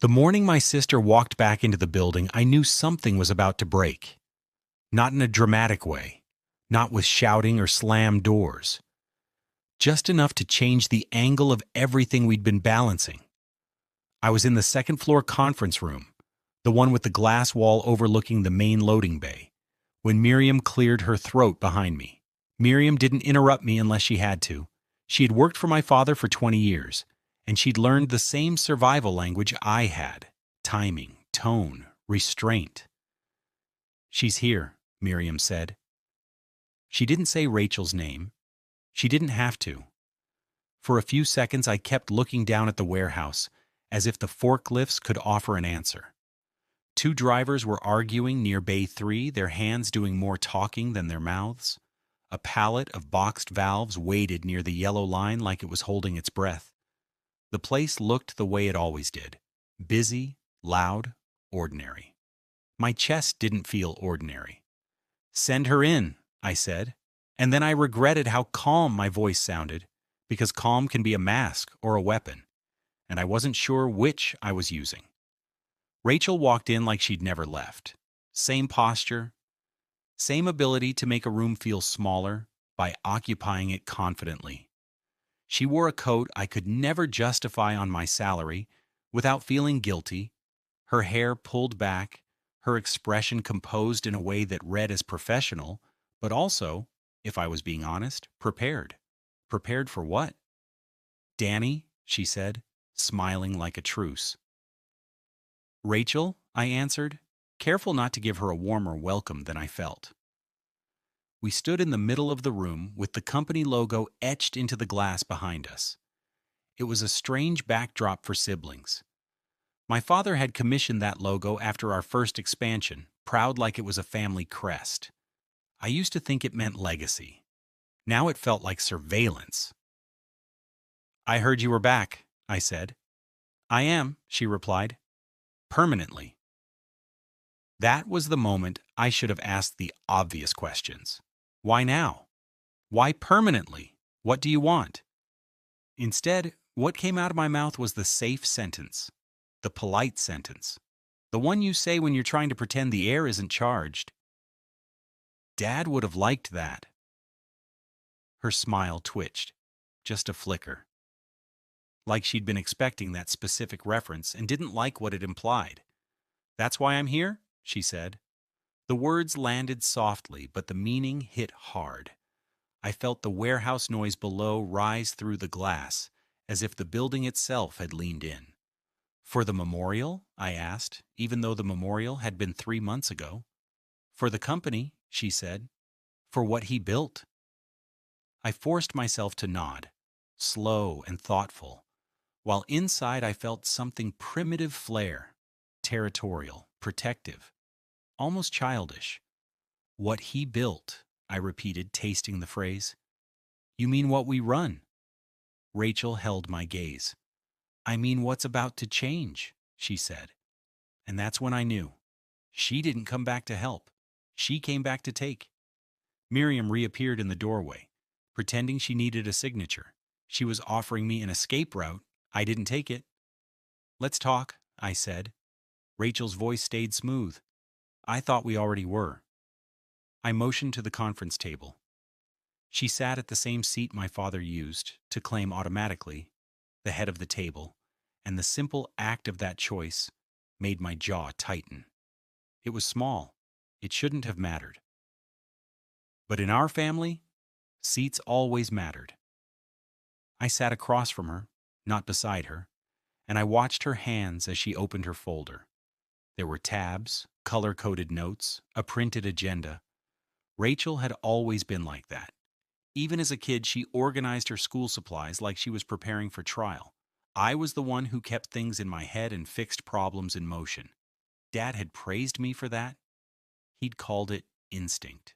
The morning my sister walked back into the building, I knew something was about to break. Not in a dramatic way, not with shouting or slammed doors, just enough to change the angle of everything we'd been balancing. I was in the second floor conference room, the one with the glass wall overlooking the main loading bay, when Miriam cleared her throat behind me. Miriam didn't interrupt me unless she had to. She had worked for my father for 20 years, and she'd learned the same survival language I had: timing, tone, restraint. "She's here," Miriam said. She didn't say Rachel's name. She didn't have to. For a few seconds, I kept looking down at the warehouse, as if the forklifts could offer an answer. Two drivers were arguing near Bay 3, their hands doing more talking than their mouths. A pallet of boxed valves waited near the yellow line like it was holding its breath. The place looked the way it always did: busy, loud, ordinary. My chest didn't feel ordinary. "Send her in," I said, and then I regretted how calm my voice sounded, because calm can be a mask or a weapon, and I wasn't sure which I was using. Rachel walked in like she'd never left. Same posture, same ability to make a room feel smaller by occupying it confidently. She wore a coat I could never justify on my salary without feeling guilty, her hair pulled back, her expression composed in a way that read as professional, but also, if I was being honest, prepared. Prepared for what? "Danny," she said, smiling like a truce. "Rachel," I answered, careful not to give her a warmer welcome than I felt. We stood in the middle of the room with the company logo etched into the glass behind us. It was a strange backdrop for siblings. My father had commissioned that logo after our first expansion, proud like it was a family crest. I used to think it meant legacy. Now it felt like surveillance. "I heard you were back," I said. "I am," she replied. "Permanently." That was the moment I should have asked the obvious questions. Why now? Why permanently? What do you want? Instead, what came out of my mouth was the safe sentence, the polite sentence, the one you say when you're trying to pretend the air isn't charged. "Dad would have liked that." Her smile twitched, just a flicker, like she'd been expecting that specific reference and didn't like what it implied. "That's why I'm here," she said. The words landed softly, but the meaning hit hard. I felt the warehouse noise below rise through the glass, as if the building itself had leaned in. "For the memorial?" I asked, even though the memorial had been 3 months ago. "For the company," she said. "For what he built." I forced myself to nod, slow and thoughtful, while inside I felt something primitive flair, territorial, protective, almost childish. "What he built," I repeated, tasting the phrase. "You mean what we run?" Rachel held my gaze. "I mean what's about to change," she said. And that's when I knew. She didn't come back to help. She came back to take. Miriam reappeared in the doorway, pretending she needed a signature. She was offering me an escape route. I didn't take it. "Let's talk," I said. Rachel's voice stayed smooth. "I thought we already were." I motioned to the conference table. She sat at the same seat my father used to claim automatically the head of the table, and the simple act of that choice made my jaw tighten. It was small. It shouldn't have mattered. But in our family, seats always mattered. I sat across from her, not beside her, and I watched her hands as she opened her folder. There were tabs, color-coded notes, a printed agenda. Rachel had always been like that. Even as a kid, she organized her school supplies like she was preparing for trial. I was the one who kept things in my head and fixed problems in motion. Dad had praised me for that. He'd called it instinct.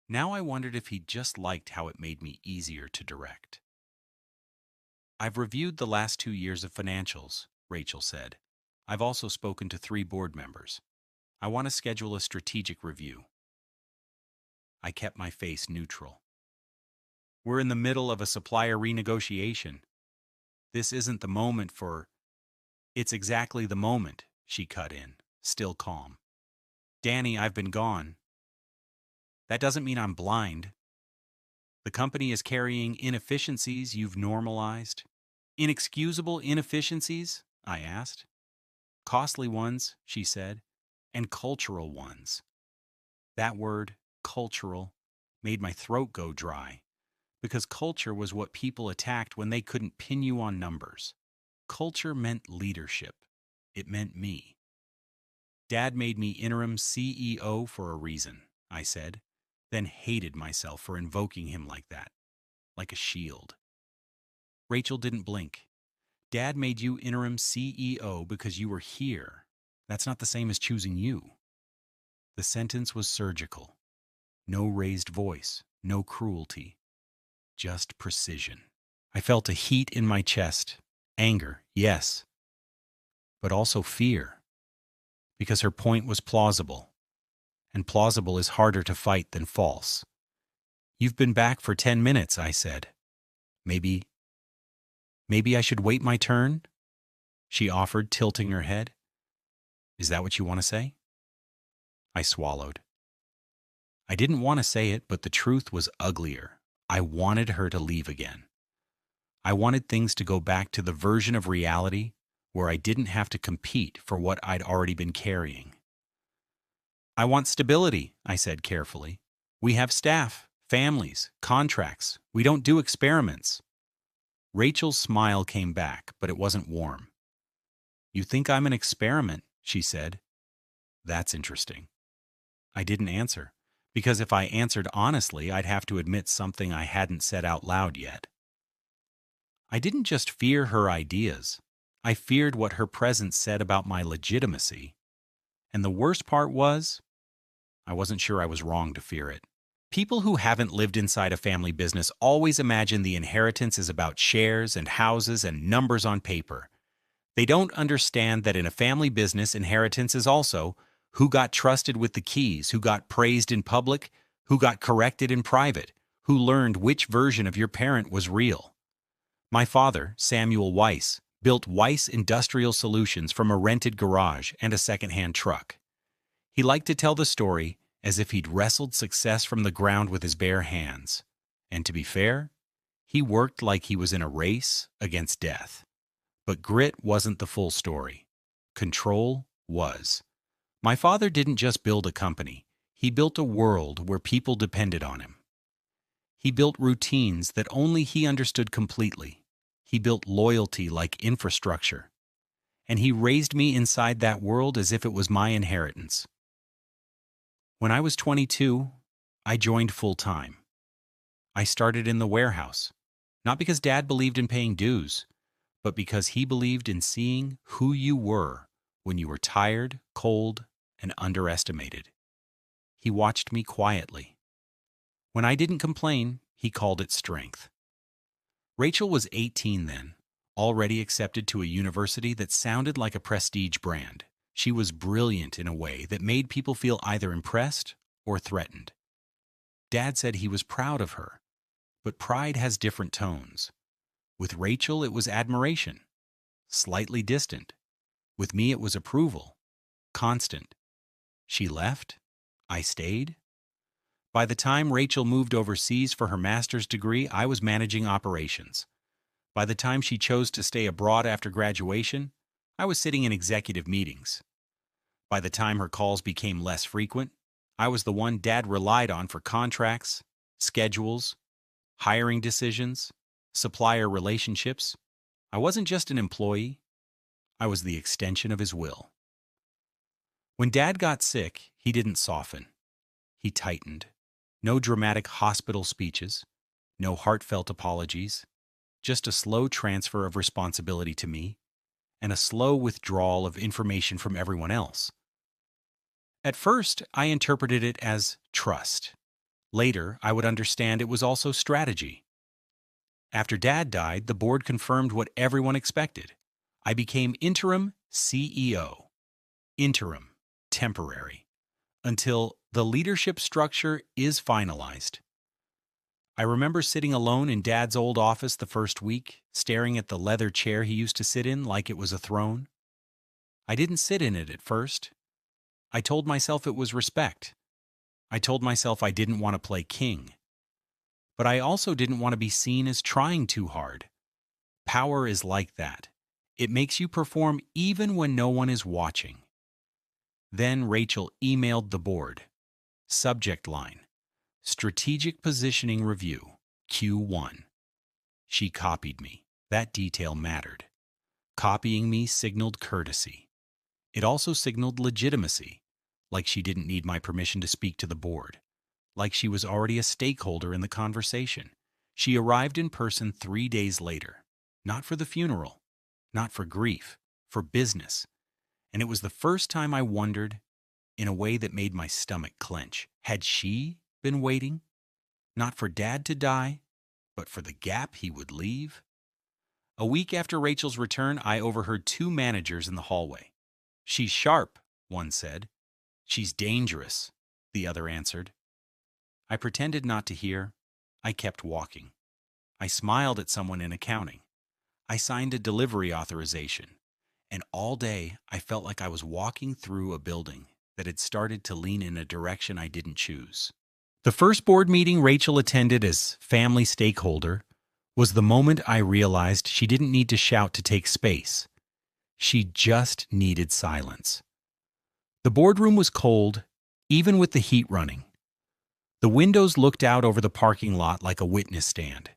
Now I wondered if he just liked how it made me easier to direct. "I've reviewed the last 2 years of financials," Rachel said. "I've also spoken to 3 board members. I want to schedule a strategic review." I kept my face neutral. "We're in the middle of a supplier renegotiation. This isn't the moment for—" It's exactly the moment, she cut in, still calm. Danny, I've been gone. That doesn't mean I'm blind. The company is carrying inefficiencies you've normalized. Inexcusable inefficiencies? I asked. Costly ones, she said, and cultural ones. That word, cultural, made my throat go dry, because culture was what people attacked when they couldn't pin you on numbers. Culture meant leadership. It meant me. Dad made me interim CEO for a reason, I said, then hated myself for invoking him like that, like a shield. Rachel didn't blink. Dad made you interim CEO because you were here. That's not the same as choosing you. The sentence was surgical. No raised voice, no cruelty, just precision. I felt a heat in my chest. Anger, yes, but also fear, because her point was plausible, and plausible is harder to fight than false. You've been back for 10 minutes, I said. Maybe I should wait my turn? She offered, tilting her head. Is that what you want to say? I swallowed. I didn't want to say it, but the truth was uglier. I wanted her to leave again. I wanted things to go back to the version of reality where I didn't have to compete for what I'd already been carrying. I want stability, I said carefully. We have staff, families, contracts. We don't do experiments. Rachel's smile came back, but it wasn't warm. You think I'm an experiment, she said. That's interesting. I didn't answer, because if I answered honestly, I'd have to admit something I hadn't said out loud yet. I didn't just fear her ideas. I feared what her presence said about my legitimacy. And the worst part was, I wasn't sure I was wrong to fear it. People who haven't lived inside a family business always imagine the inheritance is about shares and houses and numbers on paper. They don't understand that in a family business, inheritance is also who got trusted with the keys, who got praised in public, who got corrected in private, who learned which version of your parent was real. My father, Samuel Weiss, built Weiss Industrial Solutions from a rented garage and a second-hand truck. He liked to tell the story as if he'd wrestled success from the ground with his bare hands. And to be fair, he worked like he was in a race against death. But grit wasn't the full story. Control was. My father didn't just build a company. He built a world where people depended on him. He built routines that only he understood completely. He built loyalty like infrastructure. And he raised me inside that world as if it was my inheritance. When I was 22, I joined full-time. I started in the warehouse, not because Dad believed in paying dues, but because he believed in seeing who you were when you were tired, cold, and underestimated. He watched me quietly. When I didn't complain, he called it strength. Rachel was 18 then, already accepted to a university that sounded like a prestige brand. She was brilliant in a way that made people feel either impressed or threatened. Dad said he was proud of her, but pride has different tones. With Rachel, it was admiration, slightly distant. With me, it was approval, constant. She left. I stayed. By the time Rachel moved overseas for her master's degree, I was managing operations. By the time she chose to stay abroad after graduation, I was sitting in executive meetings. By the time her calls became less frequent, I was the one Dad relied on for contracts, schedules, hiring decisions, supplier relationships. I wasn't just an employee. I was the extension of his will. When Dad got sick, he didn't soften. He tightened. No dramatic hospital speeches, no heartfelt apologies, just a slow transfer of responsibility to me, and a slow withdrawal of information from everyone else. At first, I interpreted it as trust. Later, I would understand it was also strategy. After Dad died, the board confirmed what everyone expected. I became interim CEO. Interim, temporary, until the leadership structure is finalized. I remember sitting alone in Dad's old office the first week, staring at the leather chair he used to sit in like it was a throne. I didn't sit in it at first. I told myself it was respect. I told myself I didn't want to play king. But I also didn't want to be seen as trying too hard. Power is like that. It makes you perform even when no one is watching. Then Rachel emailed the board. Subject line: Strategic Positioning Review, Q1. She copied me. That detail mattered. Copying me signaled courtesy. It also signaled legitimacy, like she didn't need my permission to speak to the board, like she was already a stakeholder in the conversation. She arrived in person 3 days later, not for the funeral, not for grief, for business. And it was the first time I wondered, in a way that made my stomach clench, had she been waiting? Not for Dad to die, but for the gap he would leave? A week after Rachel's return, I overheard two managers in the hallway. "She's sharp," one said. "She's dangerous," the other answered. I pretended not to hear. I kept walking. I smiled at someone in accounting. I signed a delivery authorization. And all day, I felt like I was walking through a building that had started to lean in a direction I didn't choose. The first board meeting Rachel attended as family stakeholder was the moment I realized she didn't need to shout to take space. She just needed silence. The boardroom was cold, even with the heat running. The windows looked out over the parking lot like a witness stand.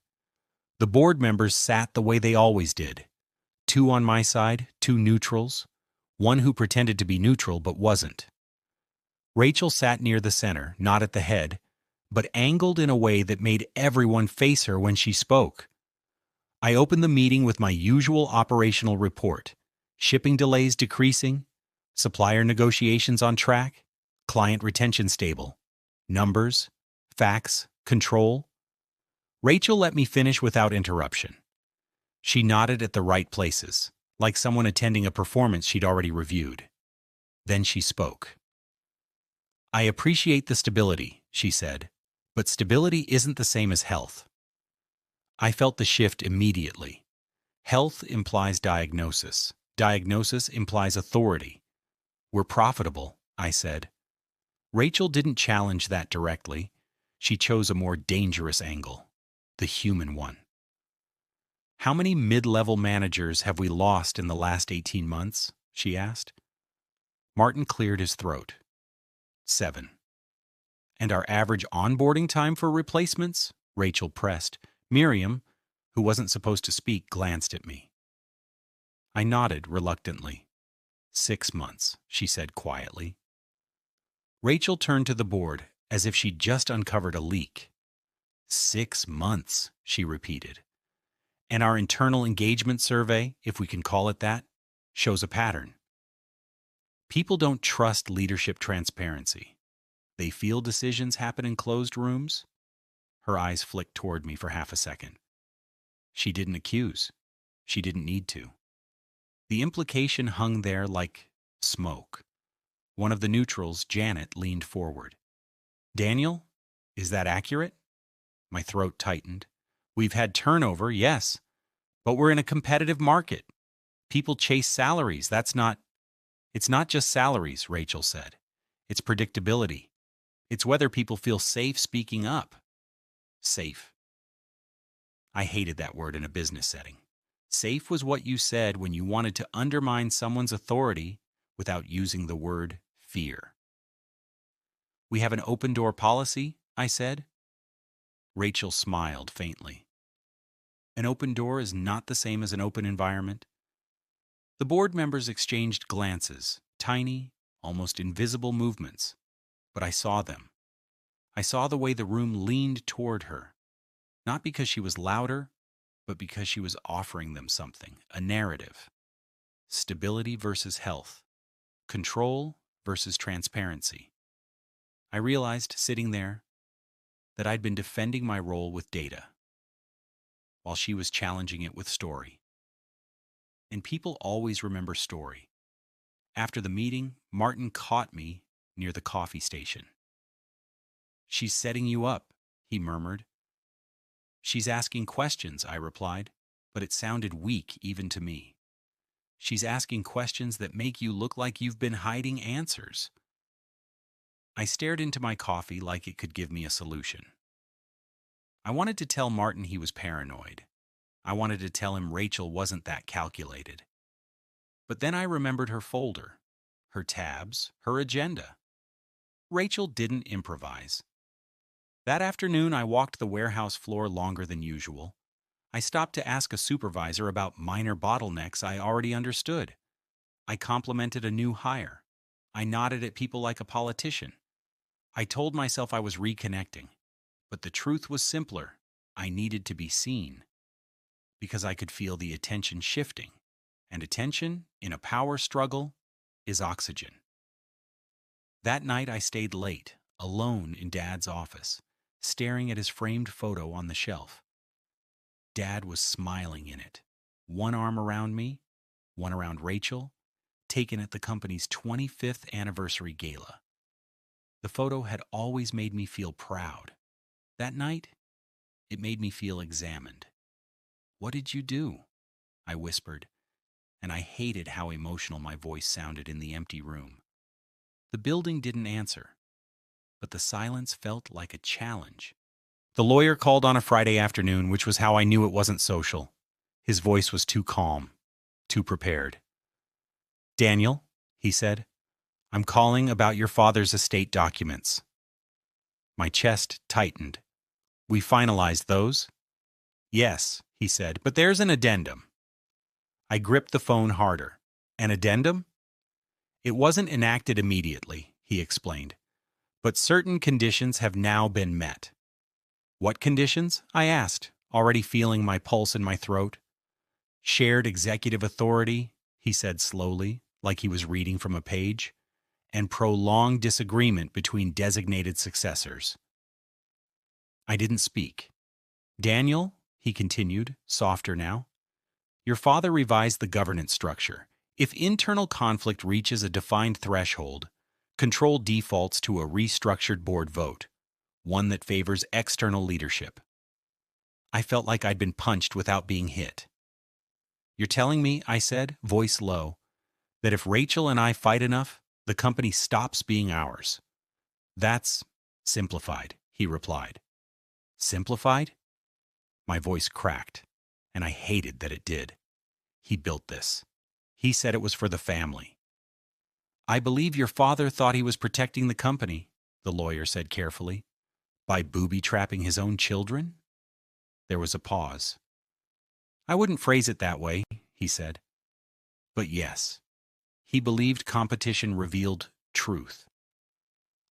The board members sat the way they always did. Two on my side, two neutrals, one who pretended to be neutral but wasn't. Rachel sat near the center, not at the head, but angled in a way that made everyone face her when she spoke. I opened the meeting with my usual operational report: shipping delays decreasing, supplier negotiations on track, client retention stable, numbers, facts, control. Rachel let me finish without interruption. She nodded at the right places, like someone attending a performance she'd already reviewed. Then she spoke. "I appreciate the stability," she said, "but stability isn't the same as health." I felt the shift immediately. Health implies diagnosis. Diagnosis implies authority. "We're profitable," I said. Rachel didn't challenge that directly. She chose a more dangerous angle, the human one. "How many mid-level managers have we lost in the last 18 months?" she asked. Martin cleared his throat. 7. "And our average onboarding time for replacements?" Rachel pressed. Miriam, who wasn't supposed to speak, glanced at me. I nodded reluctantly. 6 months, she said quietly. Rachel turned to the board as if she'd just uncovered a leak. 6 months, she repeated. "And our internal engagement survey, if we can call it that, shows a pattern. People don't trust leadership transparency. They feel decisions happen in closed rooms." Her eyes flicked toward me for half a second. She didn't accuse. She didn't need to. The implication hung there like smoke. One of the neutrals, Janet, leaned forward. "Daniel, is that accurate?" My throat tightened. "We've had turnover, yes, but we're in a competitive market. People chase salaries. It's not just salaries," Rachel said. "It's predictability. It's whether people feel safe speaking up." Safe. I hated that word in a business setting. Safe was what you said when you wanted to undermine someone's authority without using the word fear. "We have an open door policy," I said. Rachel smiled faintly. "An open door is not the same as an open environment." The board members exchanged glances, tiny, almost invisible movements, but I saw them. I saw the way the room leaned toward her, not because she was louder, but because she was offering them something, a narrative. Stability versus health. Control versus transparency. I realized, sitting there, that I'd been defending my role with data, while she was challenging it with story. And people always remember story. After the meeting, Martin caught me near the coffee station. "She's setting you up," he murmured. "She's asking questions," I replied, but it sounded weak even to me. She's asking questions that make you look like you've been hiding answers. I stared into my coffee like it could give me a solution. I wanted to tell Martin he was paranoid. I wanted to tell him Rachel wasn't that calculated. But then I remembered her folder, her tabs, her agenda. Rachel didn't improvise. That afternoon, I walked the warehouse floor longer than usual. I stopped to ask a supervisor about minor bottlenecks I already understood. I complimented a new hire. I nodded at people like a politician. I told myself I was reconnecting. But the truth was simpler. I needed to be seen. Because I could feel the attention shifting. And attention, in a power struggle, is oxygen. That night I stayed late, alone in Dad's office, staring at his framed photo on the shelf. Dad was smiling in it, one arm around me, one around Rachel, taken at the company's 25th anniversary gala. The photo had always made me feel proud. That night, it made me feel examined. "What did you do?" I whispered, and I hated how emotional my voice sounded in the empty room. The building didn't answer, but the silence felt like a challenge. The lawyer called on a Friday afternoon, which was how I knew it wasn't social. His voice was too calm, too prepared. "Daniel," he said, "I'm calling about your father's estate documents." My chest tightened. "We finalized those?" "Yes," he said, "but there's an addendum." I gripped the phone harder. "An addendum?" "It wasn't enacted immediately," he explained, "but certain conditions have now been met." "What conditions?" I asked, already feeling my pulse in my throat. "Shared executive authority," he said slowly, like he was reading from a page, "and prolonged disagreement between designated successors." I didn't speak. "Daniel," he continued, softer now, "your father revised the governance structure. If internal conflict reaches a defined threshold, control defaults to a restructured board vote, one that favors external leadership." I felt like I'd been punched without being hit. "You're telling me," I said, voice low, "that if Rachel and I fight enough, the company stops being ours?" "That's simplified," he replied. "Simplified?" My voice cracked, and I hated that it did. He built this. He said it was for the family. "I believe your father thought he was protecting the company," the lawyer said carefully. "By booby-trapping his own children?" There was a pause. "I wouldn't phrase it that way," he said. "But yes, he believed competition revealed truth."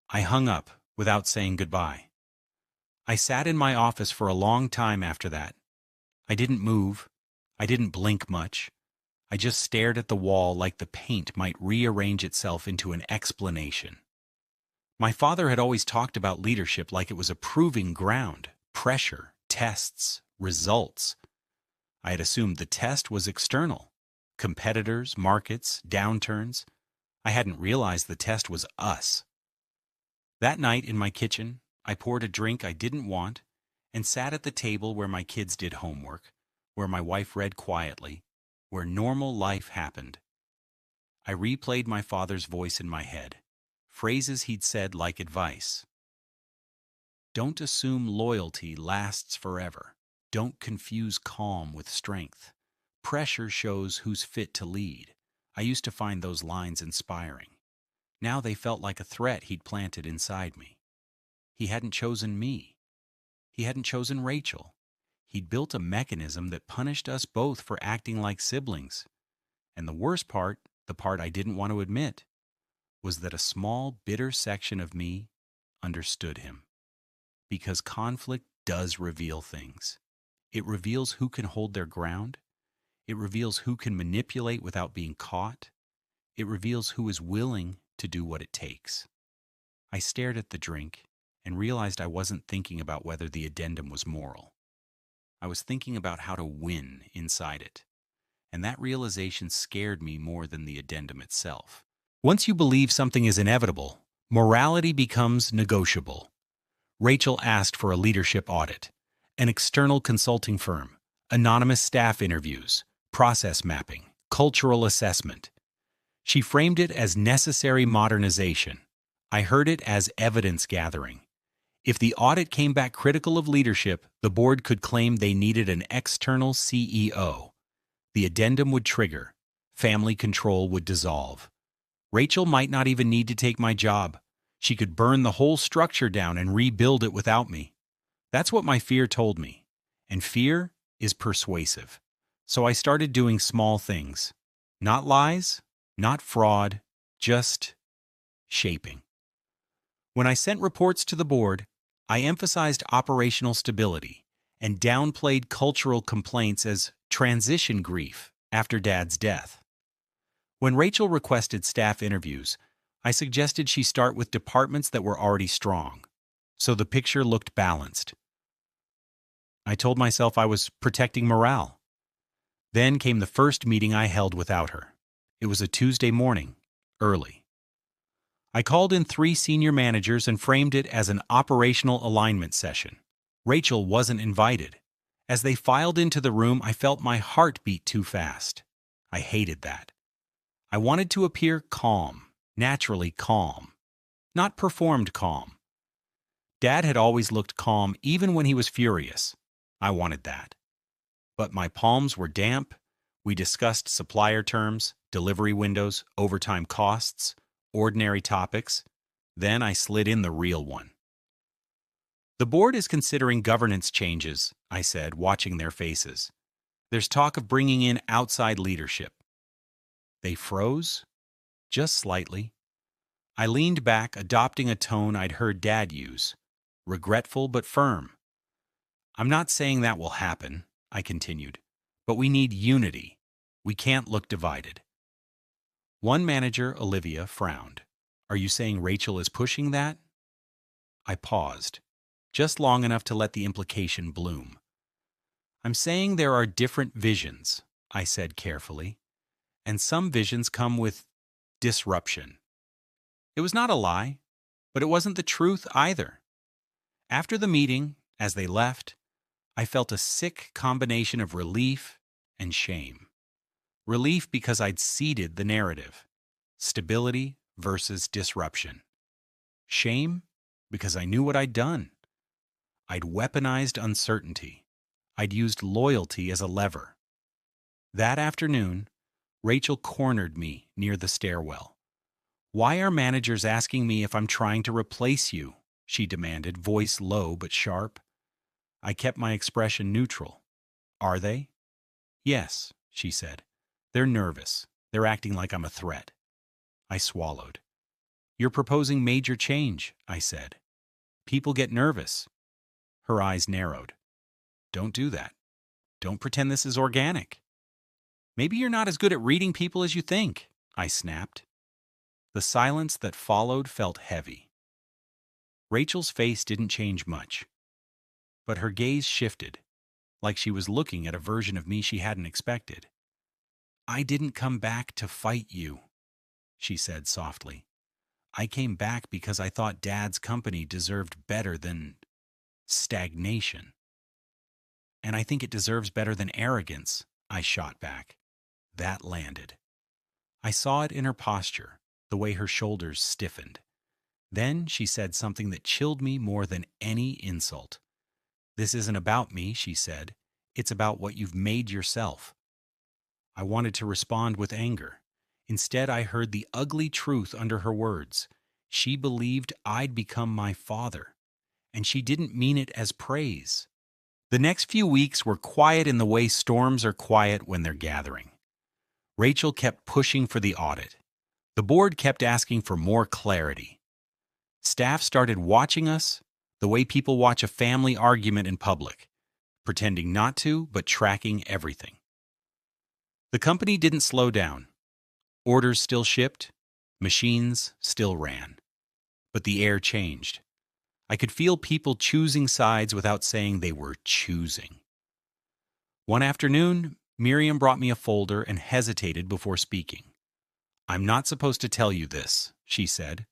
I hung up without saying goodbye. I sat in my office for a long time after that. I didn't move. I didn't blink much. I just stared at the wall like the paint might rearrange itself into an explanation. My father had always talked about leadership like it was a proving ground, pressure, tests, results. I had assumed the test was external. Competitors, markets, downturns. I hadn't realized the test was us. That night in my kitchen, I poured a drink I didn't want and sat at the table where my kids did homework, where my wife read quietly, where normal life happened. I replayed my father's voice in my head, phrases he'd said like advice. "Don't assume loyalty lasts forever. Don't confuse calm with strength. Pressure shows who's fit to lead." I used to find those lines inspiring. Now they felt like a threat he'd planted inside me. He hadn't chosen me. He hadn't chosen Rachel. He'd built a mechanism that punished us both for acting like siblings. And the worst part, the part I didn't want to admit, was that a small, bitter section of me understood him. Because conflict does reveal things. It reveals who can hold their ground. It reveals who can manipulate without being caught. It reveals who is willing to do what it takes. I stared at the drink and realized I wasn't thinking about whether the addendum was moral. I was thinking about how to win inside it. And that realization scared me more than the addendum itself. Once you believe something is inevitable, morality becomes negotiable. Rachel asked for a leadership audit, an external consulting firm, anonymous staff interviews, process mapping. cultural assessment. She framed it as necessary modernization. I heard it as evidence gathering. If the audit came back critical of leadership, the board could claim they needed an external CEO. The addendum would trigger. Family control would dissolve. Rachel might not even need to take my job. She could burn the whole structure down and rebuild it without me. That's what my fear told me. And fear is persuasive. So I started doing small things. Not lies, not fraud, just shaping. When I sent reports to the board, I emphasized operational stability and downplayed cultural complaints as transition grief after Dad's death. When Rachel requested staff interviews, I suggested she start with departments that were already strong, so the picture looked balanced. I told myself I was protecting morale. Then came the first meeting I held without her. It was a Tuesday morning, early. I called in 3 senior managers and framed it as an operational alignment session. Rachel wasn't invited. As they filed into the room, I felt my heart beat too fast. I hated that. I wanted to appear calm, naturally calm, not performed calm. Dad had always looked calm even when he was furious. I wanted that. But my palms were damp. We discussed supplier terms, delivery windows, overtime costs, ordinary topics. Then I slid in the real one. The board is considering governance changes, I said, watching their faces. There's talk of bringing in outside leadership. They froze, just slightly. I leaned back, adopting a tone I'd heard Dad use, regretful but firm. I'm not saying that will happen, I continued, but we need unity. We can't look divided. One manager, Olivia, frowned. Are you saying Rachel is pushing that? I paused, just long enough to let the implication bloom. I'm saying there are different visions, I said carefully, and some visions come with disruption. It was not a lie, but it wasn't the truth either. After the meeting, as they left, I felt a sick combination of relief and shame. Relief because I'd ceded the narrative. Stability versus disruption. Shame because I knew what I'd done. I'd weaponized uncertainty. I'd used loyalty as a lever. That afternoon, Rachel cornered me near the stairwell. Why are managers asking me if I'm trying to replace you? She demanded, voice low but sharp. I kept my expression neutral. Are they? Yes, she said. They're nervous. They're acting like I'm a threat. I swallowed. You're proposing major change, I said. People get nervous. Her eyes narrowed. Don't do that. Don't pretend this is organic. Maybe you're not as good at reading people as you think, I snapped. The silence that followed felt heavy. Rachel's face didn't change much, but her gaze shifted, like she was looking at a version of me she hadn't expected. I didn't come back to fight you, she said softly. I came back because I thought Dad's company deserved better than stagnation. And I think it deserves better than arrogance, I shot back. That landed. I saw it in her posture, the way her shoulders stiffened. Then she said something that chilled me more than any insult. This isn't about me, she said. It's about what you've made yourself. I wanted to respond with anger. Instead, I heard the ugly truth under her words. She believed I'd become my father, and she didn't mean it as praise. The next few weeks were quiet in the way storms are quiet when they're gathering. Rachel kept pushing for the audit. The board kept asking for more clarity. Staff started watching us the way people watch a family argument in public, pretending not to, but tracking everything. The company didn't slow down. Orders still shipped, machines still ran. But the air changed. I could feel people choosing sides without saying they were choosing. One afternoon, Miriam brought me a folder and hesitated before speaking. I'm not supposed to tell you this, she said.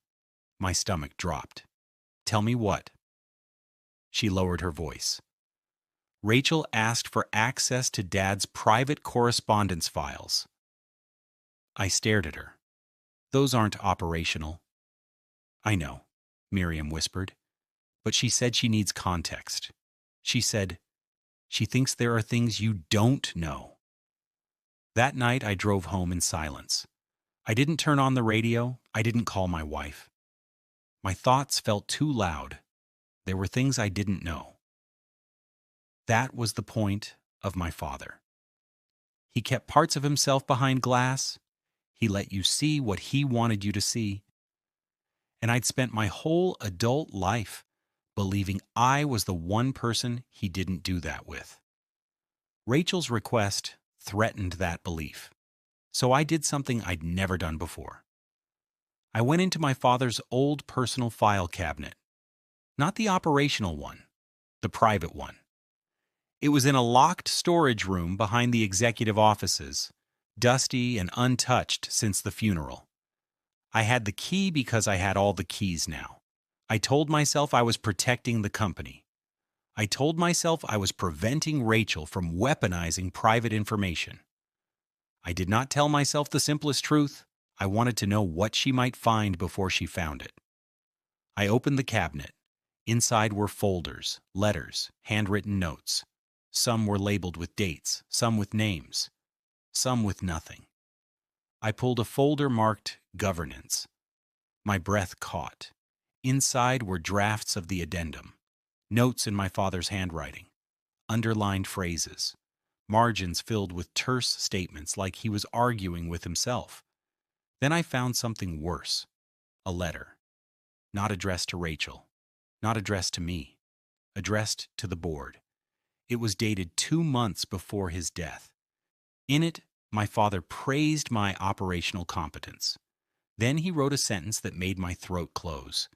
My stomach dropped. Tell me what? She lowered her voice. Rachel asked for access to Dad's private correspondence files. I stared at her. Those aren't operational. I know, Miriam whispered, but she said she needs context. She said, she thinks there are things you don't know. That night I drove home in silence. I didn't turn on the radio. I didn't call my wife. My thoughts felt too loud. There were things I didn't know. That was the point of my father. He kept parts of himself behind glass. He let you see what he wanted you to see. And I'd spent my whole adult life believing I was the one person he didn't do that with. Rachel's request threatened that belief, so I did something I'd never done before. I went into my father's old personal file cabinet, not the operational one, the private one. It was in a locked storage room behind the executive offices, dusty and untouched since the funeral. I had the key because I had all the keys now. I told myself I was protecting the company. I told myself I was preventing Rachel from weaponizing private information. I did not tell myself the simplest truth. I wanted to know what she might find before she found it. I opened the cabinet. Inside were folders, letters, handwritten notes. Some were labeled with dates, some with names, some with nothing. I pulled a folder marked Governance. My breath caught. Inside were drafts of the addendum, notes in my father's handwriting, underlined phrases, margins filled with terse statements like he was arguing with himself. Then I found something worse, a letter, not addressed to Rachel, not addressed to me, addressed to the board. It was dated 2 months before his death. In it, my father praised my operational competence. Then he wrote a sentence that made my throat close.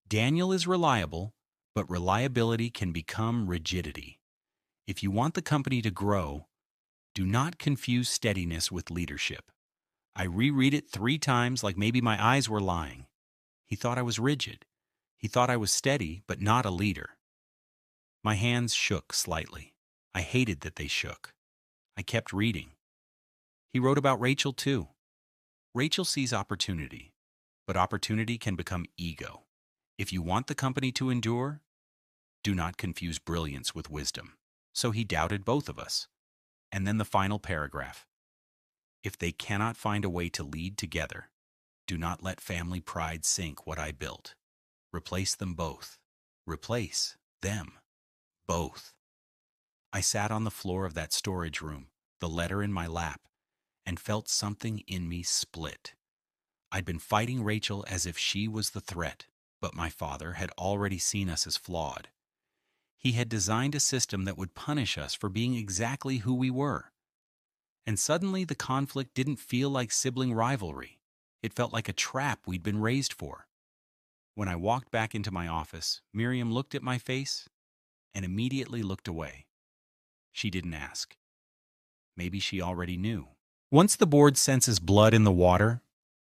Daniel is reliable, but reliability can become rigidity. If you want the company to grow, do not confuse steadiness with leadership. I reread it 3 times like maybe my eyes were lying. He thought I was rigid. He thought I was steady, but not a leader. My hands shook slightly. I hated that they shook. I kept reading. He wrote about Rachel too. Rachel sees opportunity, but opportunity can become ego. If you want the company to endure, do not confuse brilliance with wisdom. So he doubted both of us. And then the final paragraph. If they cannot find a way to lead together, do not let family pride sink what I built. Replace them both. Replace them both. I sat on the floor of that storage room, the letter in my lap, and felt something in me split. I'd been fighting Rachel as if she was the threat, but my father had already seen us as flawed. He had designed a system that would punish us for being exactly who we were. And suddenly the conflict didn't feel like sibling rivalry. It felt like a trap we'd been raised for. When I walked back into my office, Miriam looked at my face and immediately looked away. She didn't ask. Maybe she already knew. Once the board senses blood in the water,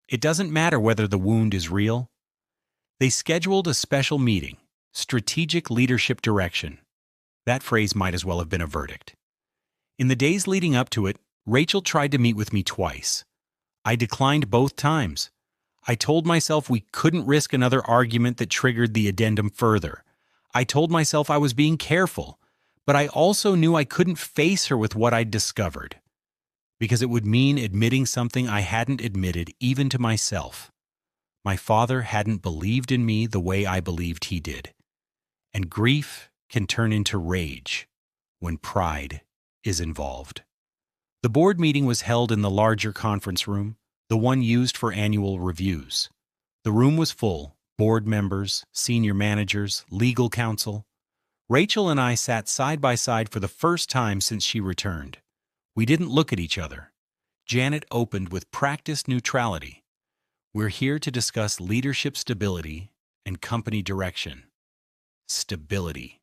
it doesn't matter whether the wound is real. They scheduled a special meeting, strategic leadership direction. That phrase might as well have been a verdict. In the days leading up to it, Rachel tried to meet with me twice. I declined both times. I told myself we couldn't risk another argument that triggered the addendum further. I told myself I was being careful, but I also knew I couldn't face her with what I'd discovered, because it would mean admitting something I hadn't admitted even to myself. My father hadn't believed in me the way I believed he did. And grief can turn into rage when pride is involved. The board meeting was held in the larger conference room, the one used for annual reviews. The room was full, board members, senior managers, legal counsel. Rachel and I sat side by side for the first time since she returned. We didn't look at each other. Janet opened with practiced neutrality. We're here to discuss leadership stability and company direction. Stability.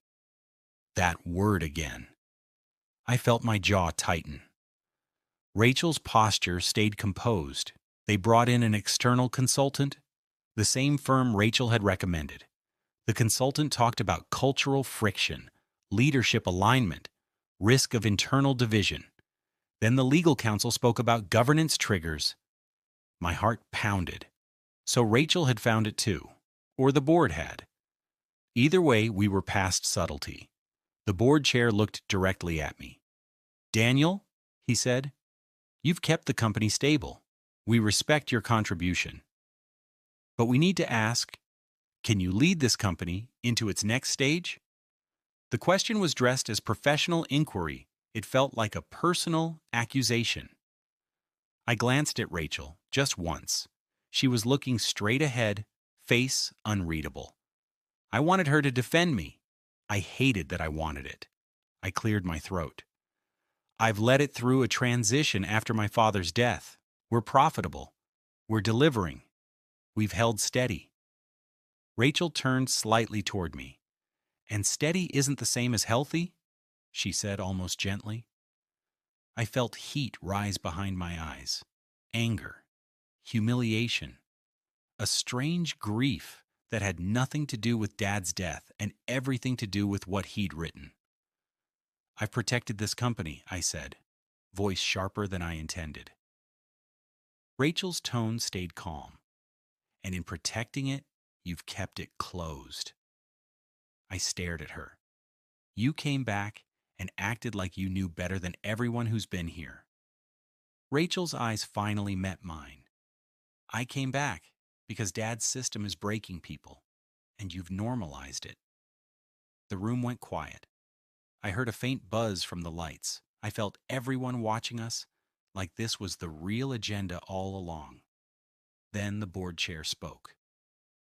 That word again. I felt my jaw tighten. Rachel's posture stayed composed. They brought in an external consultant, the same firm Rachel had recommended. The consultant talked about cultural friction, leadership alignment, risk of internal division. Then the legal counsel spoke about governance triggers My heart pounded. So Rachel had found it too. Or the board had. Either way, we were past subtlety. The board chair looked directly at me. "Daniel," he said, "you've kept the company stable. We respect your contribution. But we need to ask, can you lead this company into its next stage?" The question was dressed as professional inquiry. It felt like a personal accusation. I glanced at Rachel, just once. She was looking straight ahead, face unreadable. I wanted her to defend me. I hated that I wanted it. I cleared my throat. "I've led it through a transition after my father's death. We're profitable. We're delivering. We've held steady." Rachel turned slightly toward me. "And steady isn't the same as healthy?" she said almost gently. I felt heat rise behind my eyes. Anger. Humiliation. A strange grief that had nothing to do with Dad's death and everything to do with what he'd written. "I've protected this company," I said, voice sharper than I intended. Rachel's tone stayed calm. "And in protecting it, you've kept it closed." I stared at her. "You came back and acted like you knew better than everyone who's been here." Rachel's eyes finally met mine. "I came back because Dad's system is breaking people, and you've normalized it." The room went quiet. I heard a faint buzz from the lights. I felt everyone watching us like this was the real agenda all along. Then the board chair spoke.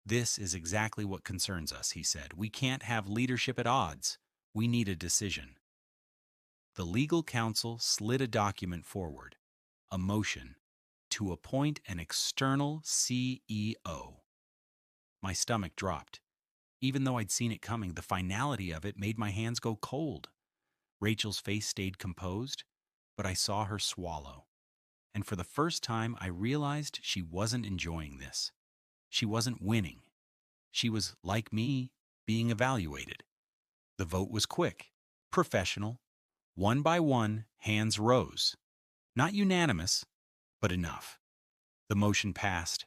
"This is exactly what concerns us," he said. "We can't have leadership at odds. We need a decision." The legal counsel slid a document forward, a motion to appoint an external CEO. My stomach dropped. Even though I'd seen it coming, the finality of it made my hands go cold. Rachel's face stayed composed, but I saw her swallow. And for the first time, I realized she wasn't enjoying this. She wasn't winning. She was, like me, being evaluated. The vote was quick, professional. One by one, hands rose. Not unanimous, but enough. The motion passed.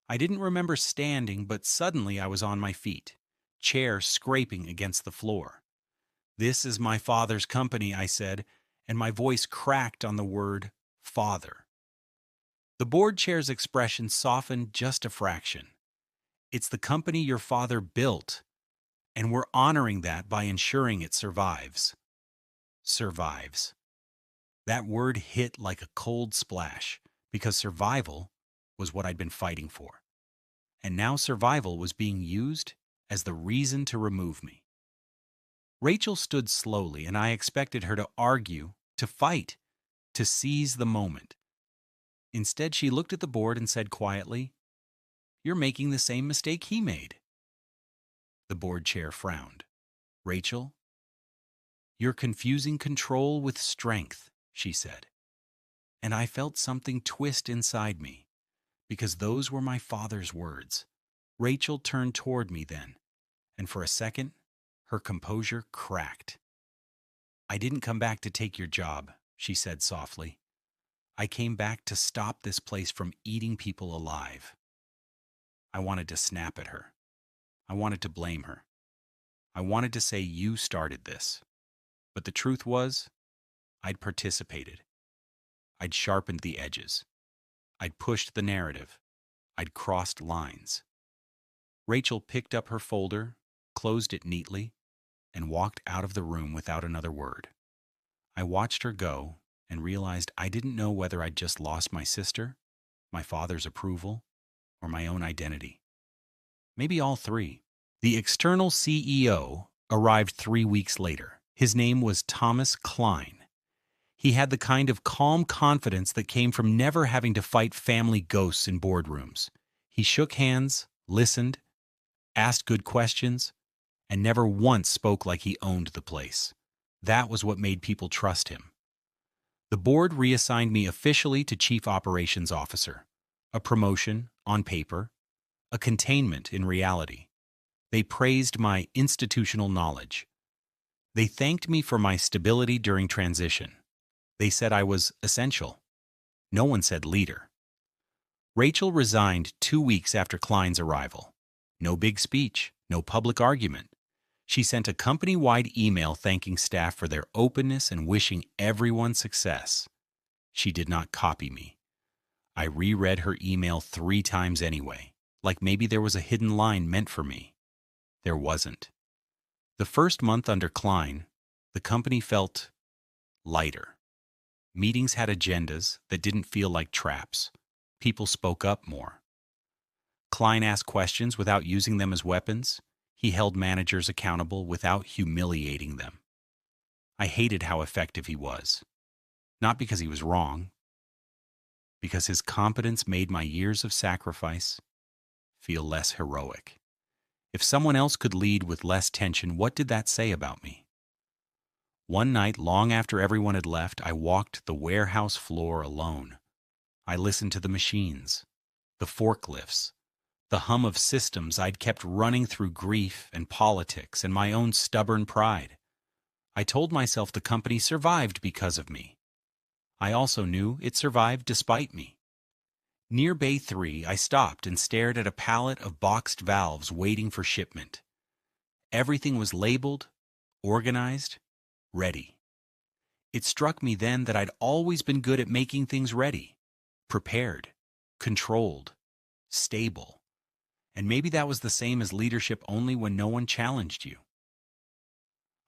I didn't remember standing, but suddenly I was on my feet, chair scraping against the floor. "This is my father's company," I said, and my voice cracked on the word father. The board chair's expression softened just a fraction. "It's the company your father built, and we're honoring that by ensuring it survives." Survives. That word hit like a cold splash, because survival was what I'd been fighting for. And now survival was being used as the reason to remove me. Rachel stood slowly, and I expected her to argue, to fight, to seize the moment. Instead, she looked at the board and said quietly, "You're making the same mistake he made." The board chair frowned. "Rachel, you're confusing control with strength," she said. And I felt something twist inside me, because those were my father's words. Rachel turned toward me then, and for a second, her composure cracked. "I didn't come back to take your job," she said softly. "I came back to stop this place from eating people alive." I wanted to snap at her. I wanted to blame her. I wanted to say, "You started this." But the truth was, I'd participated. I'd sharpened the edges. I'd pushed the narrative. I'd crossed lines. Rachel picked up her folder, closed it neatly, and walked out of the room without another word. I watched her go and realized I didn't know whether I'd just lost my sister, my father's approval, or my own identity. Maybe all three. The external CEO arrived 3 weeks later. His name was Thomas Klein. He had the kind of calm confidence that came from never having to fight family ghosts in boardrooms. He shook hands, listened, asked good questions, and never once spoke like he owned the place. That was what made people trust him. The board reassigned me officially to Chief Operations Officer, a promotion on paper, a containment in reality. They praised my institutional knowledge. They thanked me for my stability during transition. They said I was essential. No one said leader. Rachel resigned 2 weeks after Klein's arrival. No big speech, no public argument. She sent a company-wide email thanking staff for their openness and wishing everyone success. She did not copy me. I reread her email 3 times anyway, like maybe there was a hidden line meant for me. There wasn't. The first month under Klein, the company felt lighter. Meetings had agendas that didn't feel like traps. People spoke up more. Klein asked questions without using them as weapons. He held managers accountable without humiliating them. I hated how effective he was. Not because he was wrong, because his competence made my years of sacrifice feel less heroic. If someone else could lead with less tension, what did that say about me? One night, long after everyone had left, I walked the warehouse floor alone. I listened to the machines, the forklifts, the hum of systems I'd kept running through grief and politics and my own stubborn pride. I told myself the company survived because of me. I also knew it survived despite me. Near Bay 3, I stopped and stared at a pallet of boxed valves waiting for shipment. Everything was labeled, organized, ready. It struck me then that I'd always been good at making things ready, prepared, controlled, stable. And maybe that was the same as leadership, only when no one challenged you.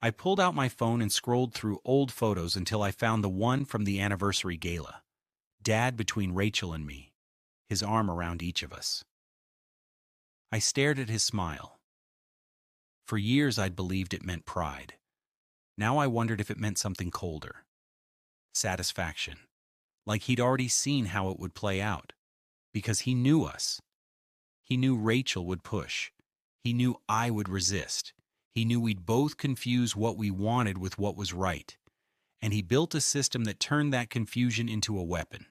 I pulled out my phone and scrolled through old photos until I found the one from the anniversary gala. Dad between Rachel and me, his arm around each of us. I stared at his smile. For years I'd believed it meant pride. Now I wondered if it meant something colder. Satisfaction. Like he'd already seen how it would play out. Because he knew us. He knew Rachel would push. He knew I would resist. He knew we'd both confuse what we wanted with what was right. And he built a system that turned that confusion into a weapon.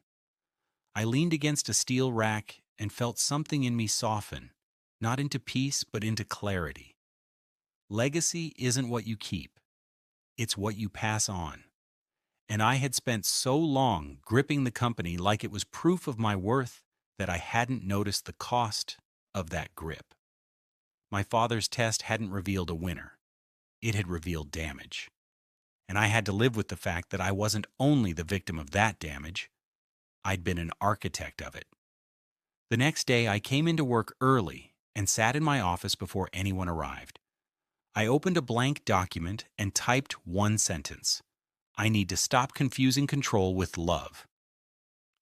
I leaned against a steel rack and felt something in me soften, not into peace, but into clarity. Legacy isn't what you keep. It's what you pass on. And I had spent so long gripping the company like it was proof of my worth that I hadn't noticed the cost of that grip. My father's test hadn't revealed a winner. It had revealed damage. And I had to live with the fact that I wasn't only the victim of that damage, I'd been an architect of it. The next day, I came into work early and sat in my office before anyone arrived. I opened a blank document and typed one sentence. I need to stop confusing control with love.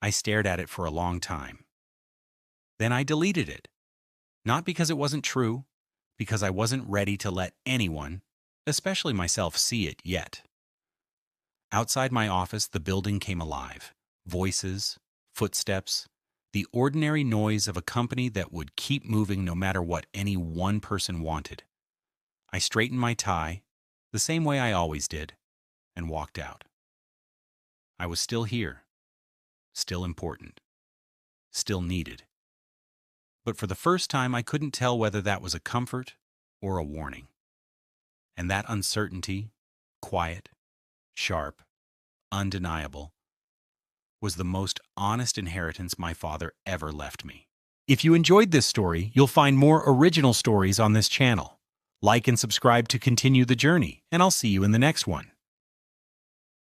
I stared at it for a long time. Then I deleted it. Not because it wasn't true, because I wasn't ready to let anyone, especially myself, see it yet. Outside my office, the building came alive. Voices, footsteps, the ordinary noise of a company that would keep moving no matter what any one person wanted. I straightened my tie, the same way I always did, and walked out. I was still here, still important, still needed. But for the first time, I couldn't tell whether that was a comfort or a warning. And that uncertainty, quiet, sharp, undeniable, was the most honest inheritance my father ever left me. If you enjoyed this story, you'll find more original stories on this channel. Like and subscribe to continue the journey, and I'll see you in the next one.